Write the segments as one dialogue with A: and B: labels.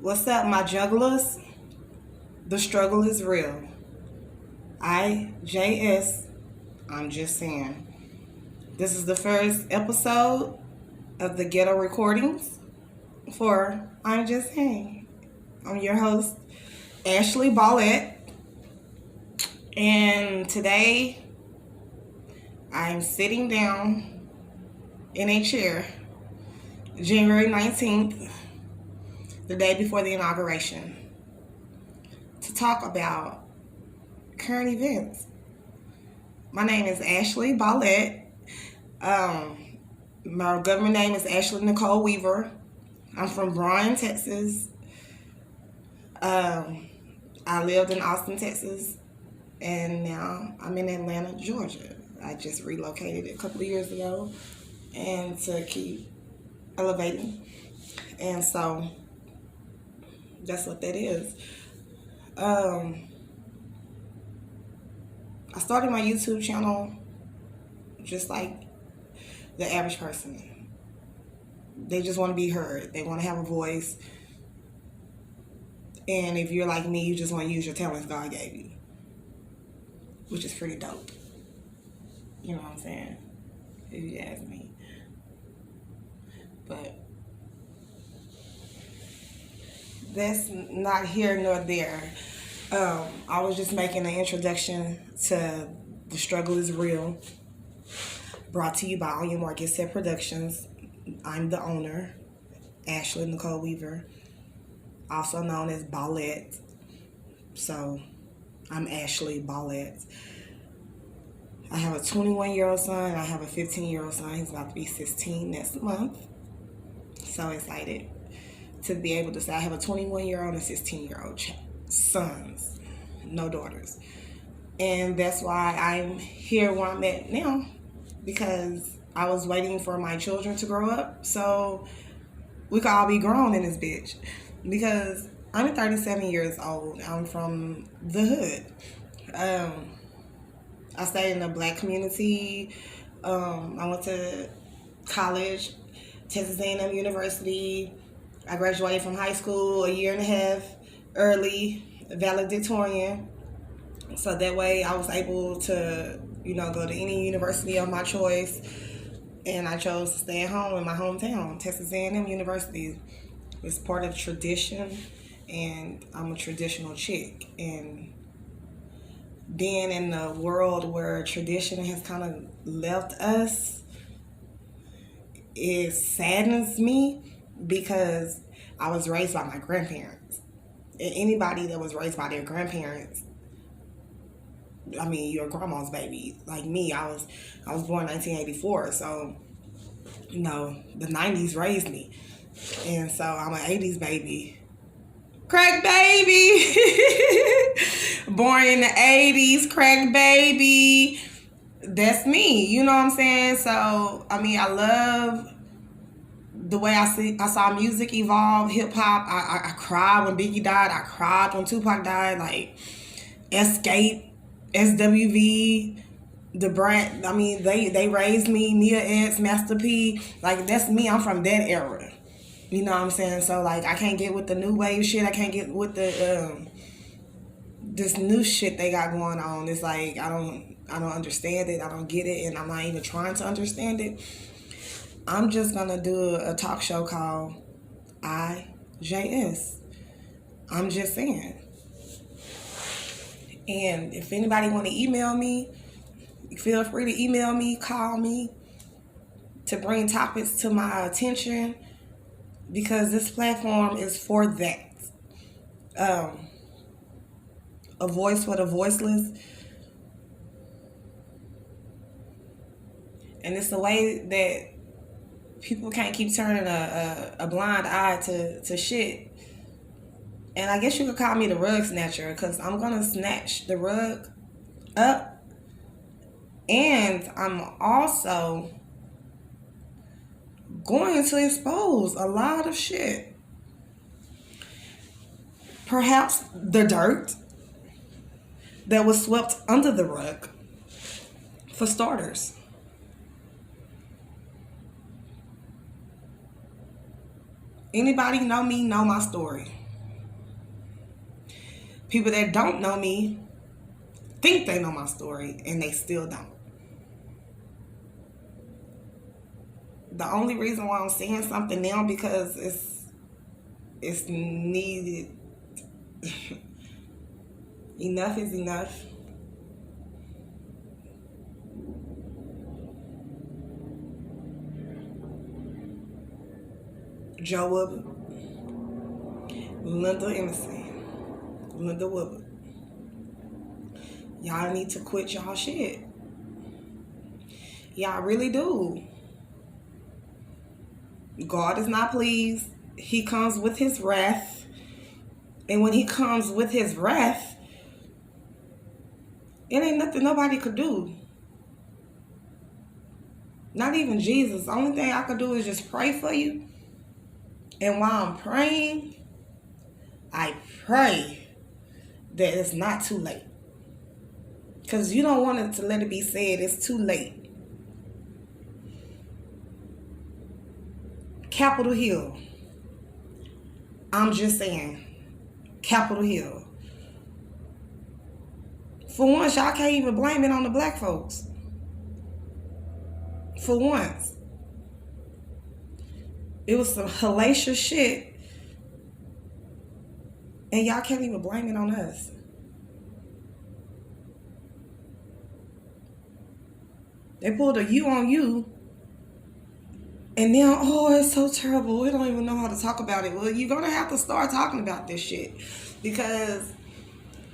A: What's up, my jugglers? The struggle is real. I'm just saying. This is the first episode of the Ghetto Recordings for I'm Just Saying. I'm your host, Ashley Bal'Let, and today I'm sitting down in a chair, January 19th, the day before the inauguration, to talk about current events. My name is Ashley Bal'Let. My government name is AshleyNicholeWeaver. I'm from Bryan, Texas. I lived in Austin, Texas, and now I'm in Atlanta, Georgia. I just relocated a couple of years ago, and to keep elevating. And so that's what that is. I started my YouTube channel just like the average person. They just want to be heard. They want to have a voice. And if you're like me, you just want to use your talents God gave you, which is pretty dope. You know what I'm saying? If you ask me. But that's not here nor there. I was just making an introduction to The Struggle is Real, brought to you by Oymgs Productions. I'm the owner, AshleyNicholeWeaver, also known as Bal'Let. So I'm Ashley Bal'Let. I have a 21-year-old son. I have a 15-year-old son. He's about to be 16 next month. So excited to be able to say I have a 21-year-old and 16-year-old sons, no daughters. And that's why I'm here where I'm at now, because I was waiting for my children to grow up so we could all be grown in this bitch. Because I'm 37 years old. I'm from the hood. I stayed in the black community. I went to college, Texas A&M University. I graduated from high school a year and a half early, valedictorian. So that way I was able to, go to any university of my choice. And I chose to stay at home in my hometown, Texas A&M University. It's part of tradition, and I'm a traditional chick. And being in a world where tradition has kind of left us, it saddens me, because I was raised by my grandparents. And anybody that was raised by their grandparents, I mean, your grandma's baby. Like me, I was born 1984, so the 90s raised me. And so I'm an 80s baby. Crack baby! Born in the 80s, crack baby. That's me, you know what I'm saying? So, I mean, I love the way I saw music evolve, hip-hop. I cried when Biggie died. I cried when Tupac died. Like, Escape, SWV, the brand. I mean, they raised me. Nia X, Master P. Like, that's me. I'm from that era. You know what I'm saying? So, like, I can't get with the new wave shit. I can't get with the this new shit they got going on. It's like I don't understand it. I don't get it, and I'm not even trying to understand it. I'm just gonna do a talk show called IJS. I'm just saying. And if anybody want to email me, feel free to email me, call me, to bring topics to my attention, because this platform is for that. A voice for the voiceless. And it's the way that people can't keep turning a blind eye to shit. And I guess you could call me the rug snatcher, because I'm going to snatch the rug up. And I'm also going to expose a lot of shit. Perhaps the dirt that was swept under the rug, for starters. Anybody know me know my story. People that don't know me think they know my story, and they still don't. The only reason why I'm saying something now because it's needed. Enough is enough. Joe Woodward, Linda Emerson, Linda Woodward. Y'all need to quit y'all shit. Y'all really do. God is not pleased. He comes with his wrath. And when he comes with his wrath, it ain't nothing nobody could do. Not even Jesus. The only thing I could do is just pray for you. And while I'm praying, I pray that it's not too late. Because you don't want it to let it be said it's too late. Capitol Hill. I'm just saying. Capitol Hill. For once, y'all can't even blame it on the black folks. For once. It was some hellacious shit. And y'all can't even blame it on us. They pulled a you on you. And now, oh, it's so terrible. We don't even know how to talk about it. Well, you're going to have to start talking about this shit. Because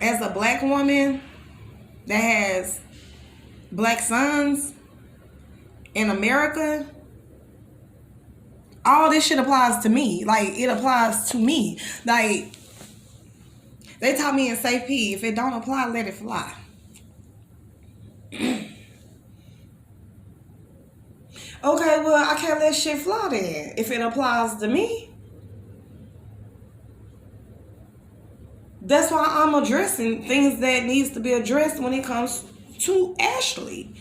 A: as a black woman that has black sons in America, all this shit applies to me. Like, it applies to me. Like, they taught me in Safe P, if it don't apply, let it fly. Okay, well, I can't let shit fly then. If it applies to me. That's why I'm addressing things that needs to be addressed when it comes to Ashley.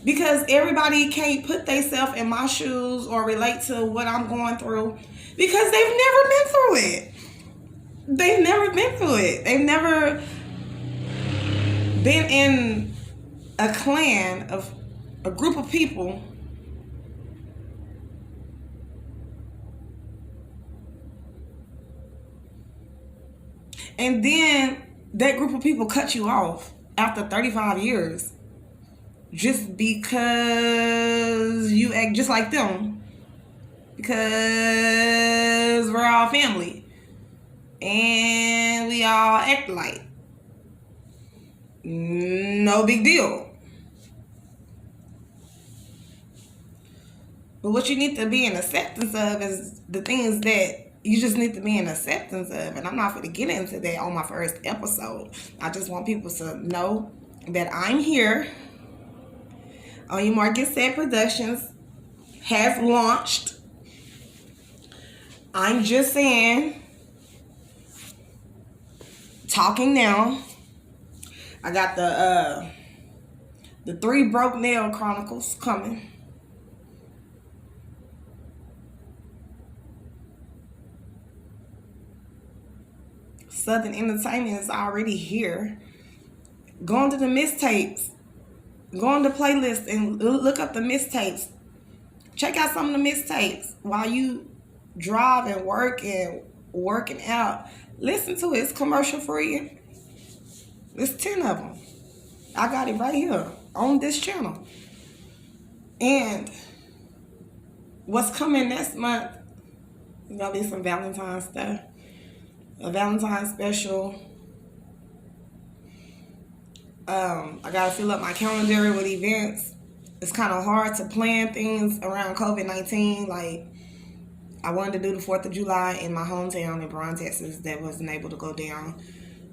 A: Because everybody can't put themselves in my shoes or relate to what I'm going through because they've never been through it. They've never been through it. They've never been in a clan of a group of people and then that group of people cut you off after 35 years. Just because you act just like them. Because we're all family. And we all act like. No big deal. But what you need to be in acceptance of is the things that you just need to be in acceptance of. And I'm not going to get into that on my first episode. I just want people to know that I'm here. On Your Mark, Get Set Productions has launched. I'm just saying. Talking now. I got the 3 Broke Nail Chronicles coming. Southern Entertainment is already here. Go on to the mixtapes. Go on the playlist and look up the mixtapes. Check out some of the mixtapes while you drive and work and working out. Listen to it. It's commercial free. There's 10 of them. I got it right here on this channel. And what's coming next month is going to be some Valentine's stuff. A Valentine's special. I gotta fill up my calendar with events. It's kind of hard to plan things around COVID-19. Like, I wanted to do the 4th of July in my hometown in Bryan, Texas. That wasn't able to go down.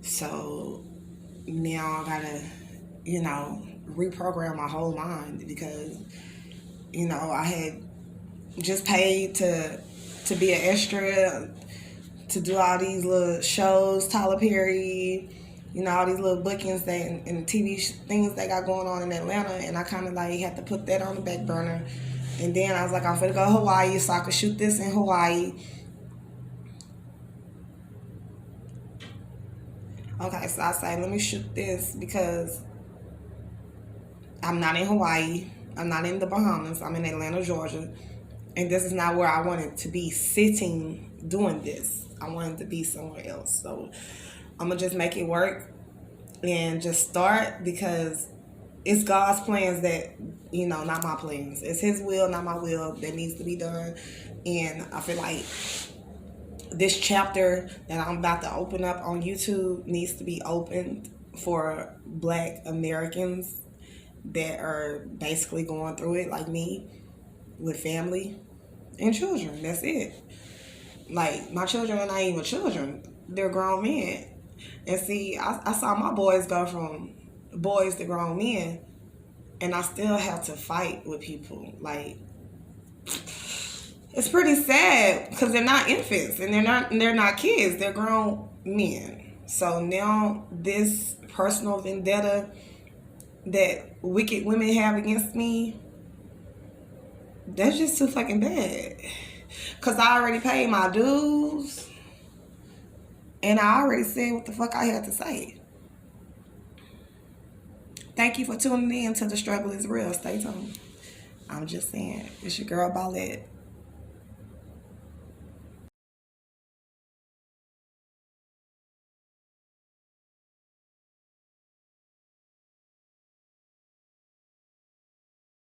A: So now I gotta, reprogram my whole mind because, I had just paid to be an extra, to do all these little shows, Tyler Perry, all these little bookings and TV things they got going on in Atlanta, and I kind of had to put that on the back burner. And then I was like, I'm finna go to Hawaii so I could shoot this in Hawaii. Okay, so I say, let me shoot this because I'm not in Hawaii. I'm not in the Bahamas. I'm in Atlanta, Georgia. And this is not where I wanted to be sitting doing this. I wanted to be somewhere else. So I'm going to just make it work and just start because it's God's plans that, not my plans. It's His will, not my will, that needs to be done. And I feel like this chapter that I'm about to open up on YouTube needs to be opened for Black Americans that are basically going through it like me, with family and children. That's it. Like, my children are not even children. They're grown men. And see, I saw my boys go from boys to grown men, and I still have to fight with people. Like, it's pretty sad because they're not infants and they're not kids. They're grown men. So now this personal vendetta that wicked women have against me, that's just too fucking bad. Because I already paid my dues and I already said what the fuck I had to say. Thank you for tuning in to The Struggle Is Real. Stay tuned. I'm just saying, it's your girl Bal'Let.